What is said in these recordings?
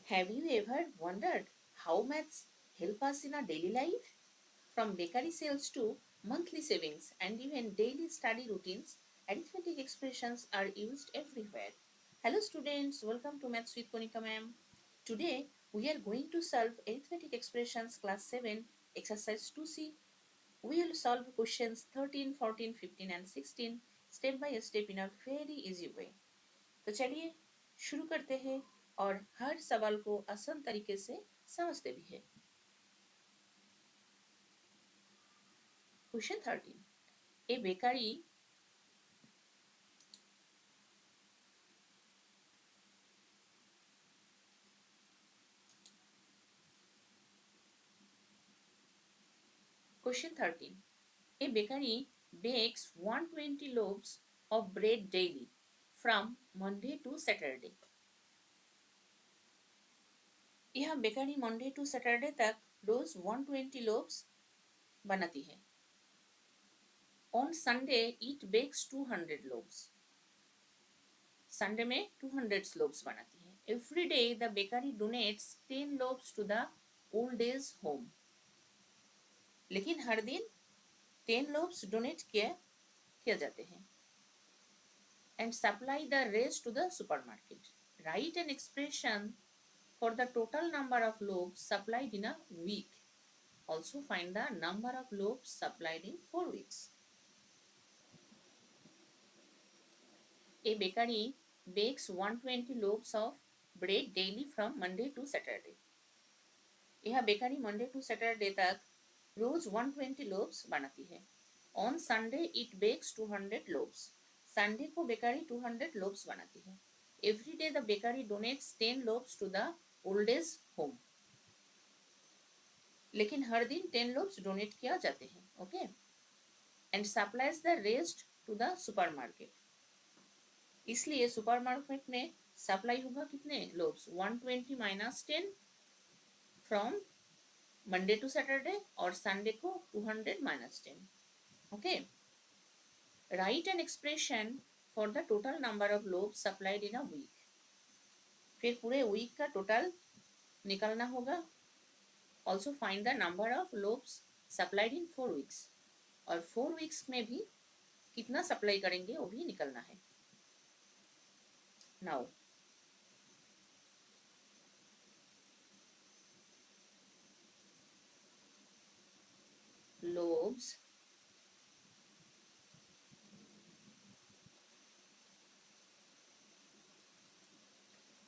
Have you ever wondered how maths help us in our daily life? From bakery sales to monthly savings and even daily study routines, arithmetic expressions are used everywhere. Hello students, welcome to Maths with Konika ma'am. Today we are going to solve arithmetic expressions class 7 exercise 2C. We will solve questions 13, 14, 15 and 16 step by step in a very easy way. तो चलिए शुरू करते हैं और हर सवाल को आसान तरीके से समझते भी हैं। Question 13, A bakery Question 13. A bakery bakes 120 loaves of bread daily from Monday to Saturday. यह बेकरी मंडे टू सैटरडे तक रोज 120 लोव्स बनाती है। On Sunday it bakes 200 loaves. Sunday में 200 लोव्स बनाती है। Every day the bakery donates 10 loaves to the old age home. लेकिन हर दिन 10 लोव्स डोनेट किया जाते हैं। And supply the rest to the supermarket. Write an expression for the total number of loaves supplied in a week. Also find the number of loaves supplied in 4 weeks. A bakery bakes 120 loaves of bread daily from Monday to Saturday. यह bakery Monday to Saturday तक रोज 120 loaves बनाती है। On Sunday it bakes 200 loaves. Sunday को bakery 200 loaves बनाती है। Every day the bakery donates 10 loaves to the old age home. लेकिन हर दिन 10 लोव्स डोनेट किया जाते हैं। Okay and supplies the rest to the supermarket. इसलिए सुपरमार्केट में सप्लाई होगा कितने loaves 120 minus 10 from Monday to Saturday और संडे को 200 minus 10। Okay right an expression for the total number of loaves supplied in a week. फिर पूरे week का total निकालना होगा। Also find the number of loaves supplied in 4 weeks और 4 weeks में भी कितना सप्लाई करेंगे वो भी निकलना है। Now loaves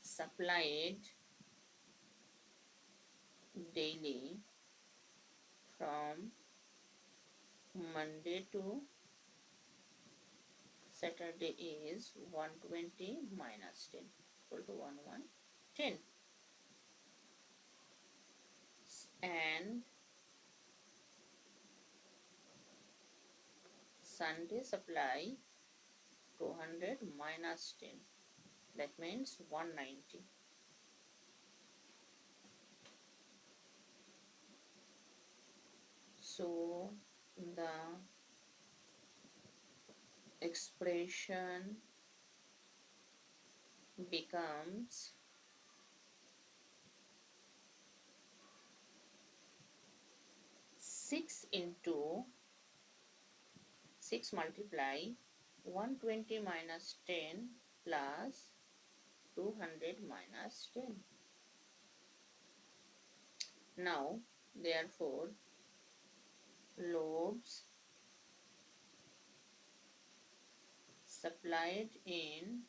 supplied daily from Monday to Saturday is 120 minus 10 equal to 110 and Sunday supply 200 minus 10, that means 190. So the expression becomes 6 into 6 multiply 120 minus 10 plus 200 minus 10. Now therefore loaves supplied in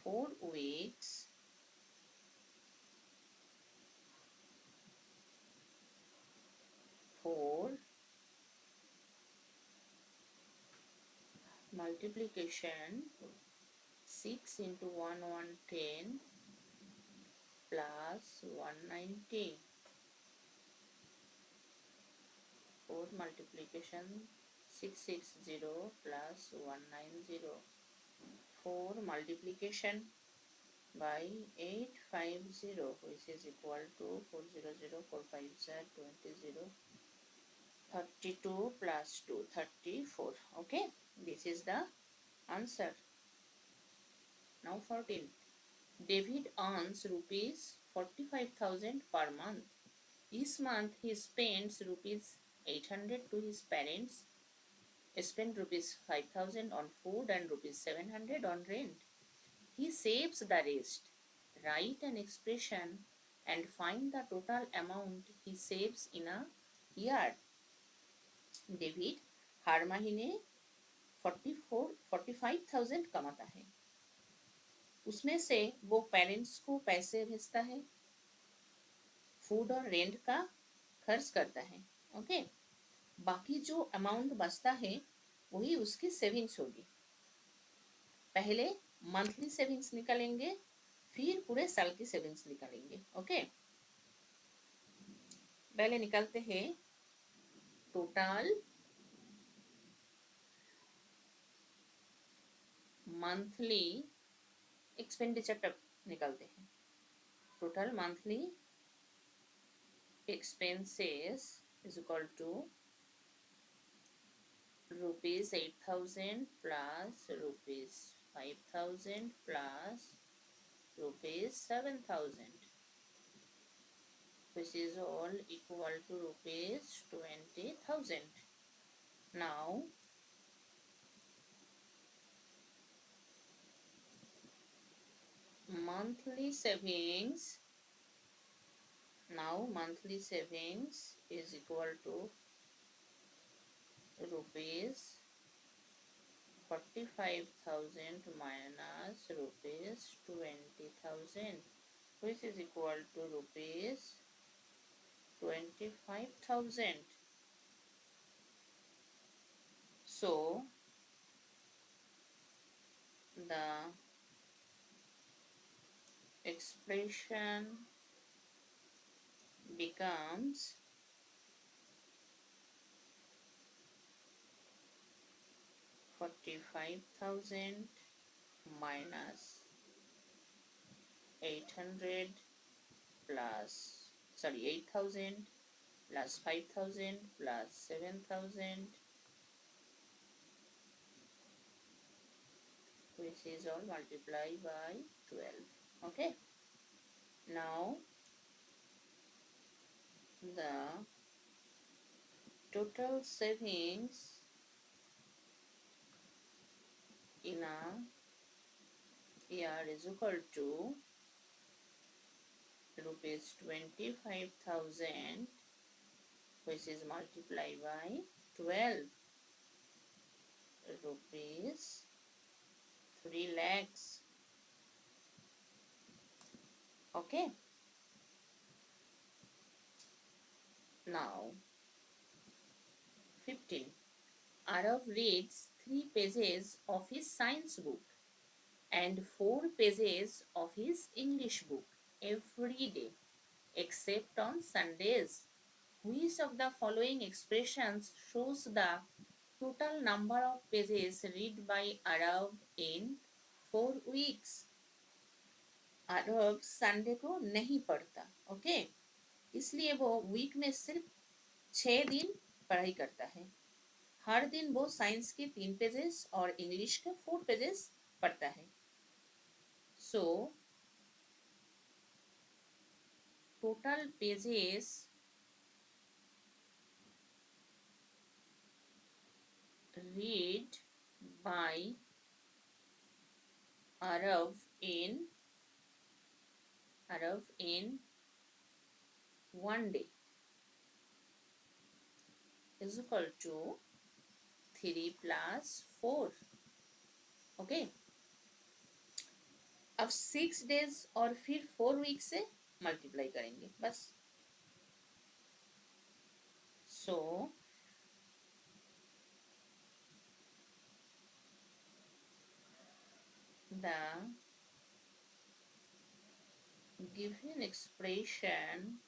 4 weeks for multiplication 6 into 110 plus 190 for multiplication 660 plus 190 for multiplication by 850 which is equal to 400 450 20 32 plus 2 34. Okay, this is the answer. Now 14. David earns rupees 45,000 per month. Each month he spends rupees 800 to his parents, spend rupees 5,000 on food and rupees 700 on rent. He saves the rest. Write an expression and find the total amount he saves in a year. David हर महीने 45,000 कमाता है. उसमें से वो parents को पैसे भेजता है, फूड और रेंट का खर्च करता है. ओके, बाकी जो अमाउंट बचता है वही उसकी सेविंग्स होगी. पहले मंथली सेविंग्स निकालेंगे, फिर पूरे साल की सेविंग्स निकालेंगे. ओके, पहले निकालते हैं टोटल मंथली एक्सपेंडिचर निकालते हैं. Total monthly expenses is equal to rupees 8,000 plus rupees 5,000 plus rupees 7,000, which is all equal to rupees 20,000. Now monthly savings is equal to rupees 45,000 minus rupees 20,000, which is equal to rupees 25,000. So the expression becomes 45,000 minus 800 plus 8,000 plus 5,000 plus 7,000, which is all multiplied by 12. Okay, now the total savings in a year is equal to rupees 25,000, which is multiplied by 12, rupees 3 lakhs. Okay, now 15. Arav reads 3 pages of his science book and 4 pages of his English book every day except on Sundays. Which of the following expressions shows the total number of pages read by Arav in 4 weeks? Arab Sunday को नहीं पढ़ता. Okay, इसलिए वो week में सिर्फ 6 दिन पढ़ाई करता है. हर दिन वो साइंस के 3 पेजेस और इंग्लिश के 4 पेजेस पढ़ता है. So total pages read by Arav in 1 day is equal to 3 plus 4. Okay, अब 6 डेज और फिर 4 वीक से मल्टीप्लाई करेंगे बस. सो the given expression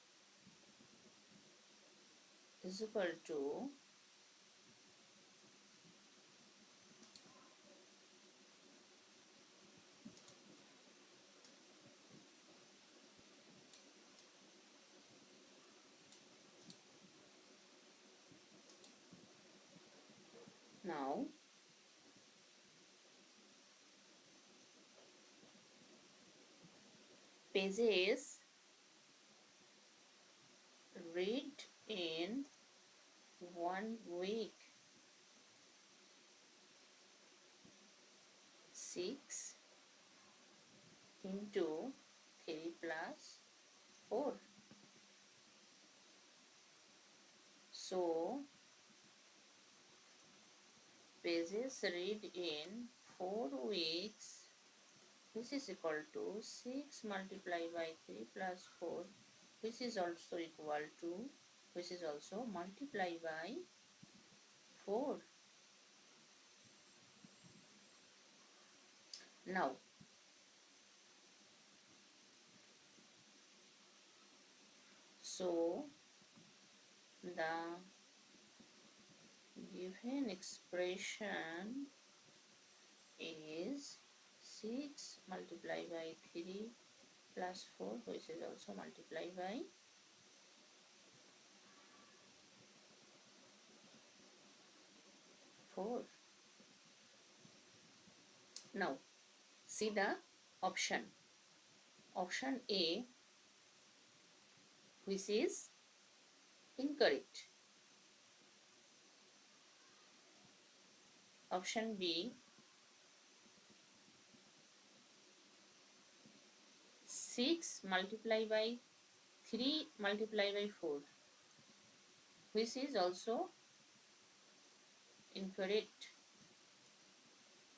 is equal to now pages read in 1 week. 6 into 3 plus 4. So pages read in 4 weeks, which is equal to 6 multiplied by 3 plus 4, which is also equal to, which is also multiplied by 4. Now so the given expression is 6 multiplied by 3 plus 4, which is also multiplied by 4. Now see the option. Option A, which is incorrect. Option B, 6 multiplied by 3 multiplied by 4, which is also incorrect.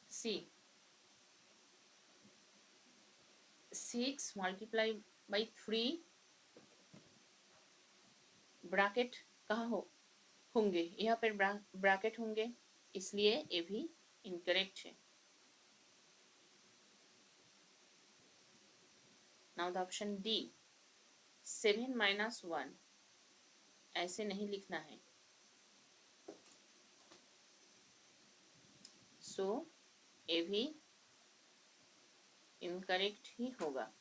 C, 6 multiplied by 3 bracket कहाँ होंगे, यहाँ पर bracket होंगे, इसलिए ये भी incorrect है. Now the option D, 7 minus 1, ऐसे नहीं लिखना है. सो ये भी इनकरेक्ट ही होगा,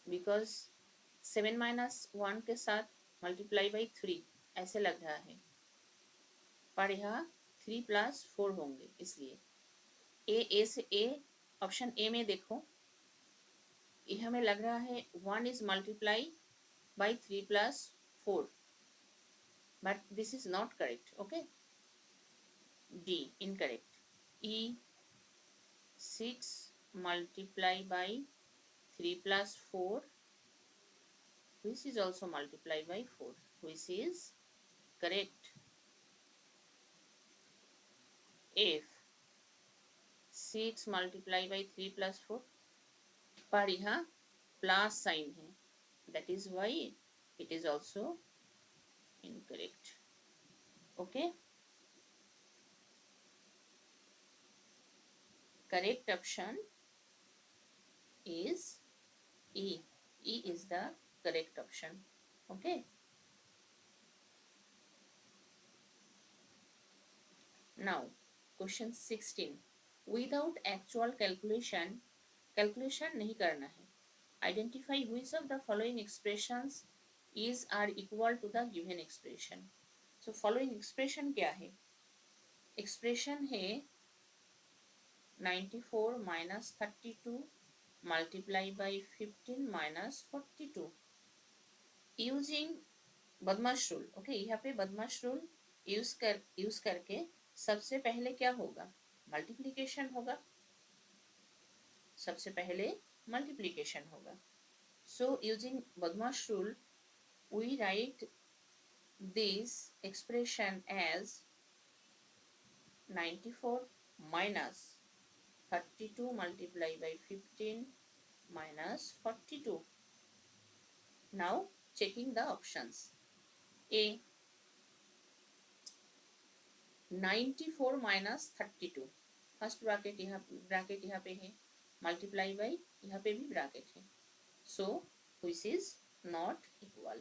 बिकॉज 7 minus 1 के साथ मल्टीप्लाई बाई 3 ऐसे लग रहा है, पर यहाँ 3 plus 4 होंगे, इसलिए ए से ए, ऑप्शन ए में देखो, ये हमें लग रहा है 1 is multiply by 3 plus 4, but this is not correct. Okay, D incorrect. E, 6 multiply by 3 plus 4, which is also multiplied by 4, which is correct. F, 6 multiplied by 3 plus 4, पर यहाँ प्लस साइन है, that is why it is also incorrect. Okay, correct option is E. E is the correct option. Okay, now question 16, without actual calculation नहीं करना है. Identify which of the following expressions is are equal to the given expression. So following expression क्या है? Expression है 94 minus 32 multiplied by 15 minus 42. Using बदमाश rule. Okay, यहाँ पे बदमाश रूल यूज करके सबसे पहले क्या होगा? मल्टीप्लीकेशन होगा. सबसे पहले मल्टीप्लीकेशन होगा. So using बदमाश rule, we write this expression as 94 minus 32 multiplied by 15 minus 42. Now checking the options. A, 94 minus 32, first bracket यहाँ पे है, मल्टीप्लाई बाई यहाँ पे भी ब्रैकेट है, सो which is not equal.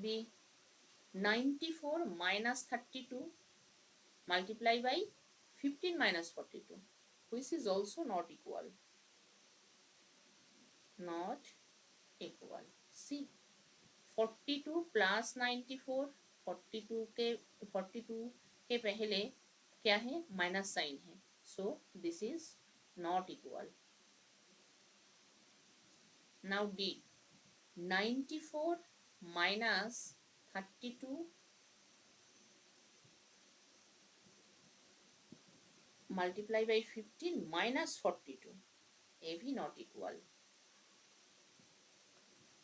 B, 94 minus 32 multiply by 15 minus 42, which is also not equal. C, 42 plus 94, 42 के पहले क्या है, माइनस साइन है, so this is not equal. Now D, 94 minus 32 multiply by 15 minus 42, ये भी not equal,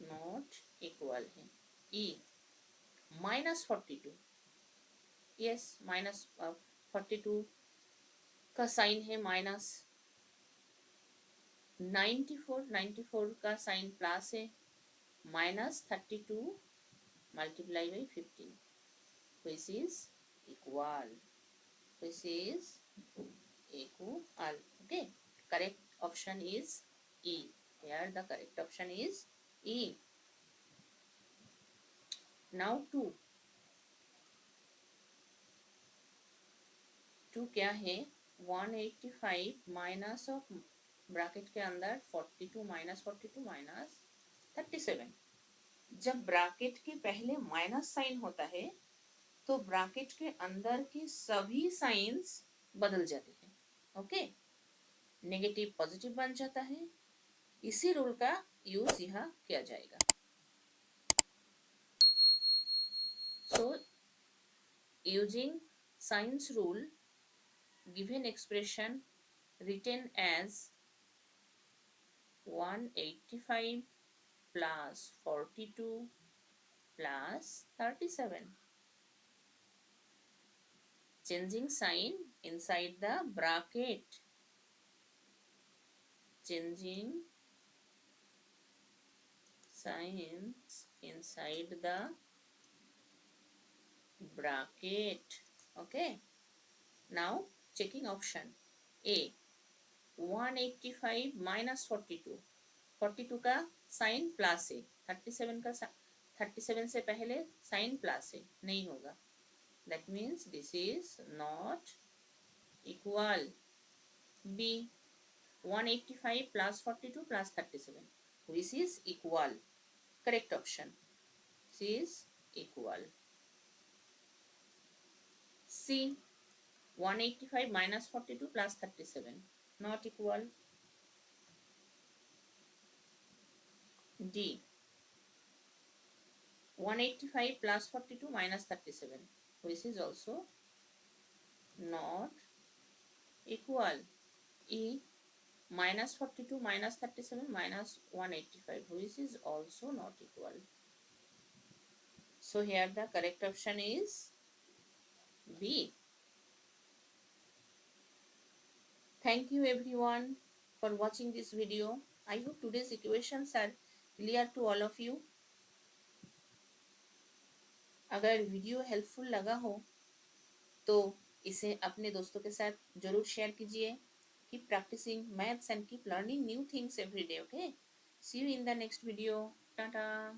not equal है. E, minus 42, yes minus 42 का sign है माइनस, 94 का साइन प्लस है, minus 32 multiply by 15, which is equal, which is equal. Okay, correct option is E. Here the correct option is E. Now 2 क्या है, 185 minus of bracket के अंदर 42 minus 42 minus 37. जब bracket के पहले माइनस साइन होता है तो ब्रैकेट के अंदर के सभी साइंस बदल जाते हैं. ओके, नेगेटिव पॉजिटिव बन जाता है. इसी रूल का यूज यहाँ किया जाएगा. So using science rule, given expression written as 185 plus 42 plus 37, changing sign inside the bracket, changing signs inside the bracket. Okay, now checking option A, 185 minus 42, 42 का sign plus है, 37 का 37 से पहले साइन प्लस है, नहीं होगा. That means this is not equal. B, 185 plus 42 plus 37, which is equal. Correct option. This is equal. C, 185 minus 42 plus 37, not equal. D, 185 plus 42 minus 37, which is also not equal. E, minus 42 minus 37 minus 185, which is also not equal. So here the correct option is B. Thank you everyone for watching this video. I hope today's equations are clear to all of you. अगर video helpful लगा हो तो इसे अपने दोस्तों के साथ जरूर शेयर कीजिए. Keep practicing maths and keep learning new things every day. Okay, see you in the next video. Tata.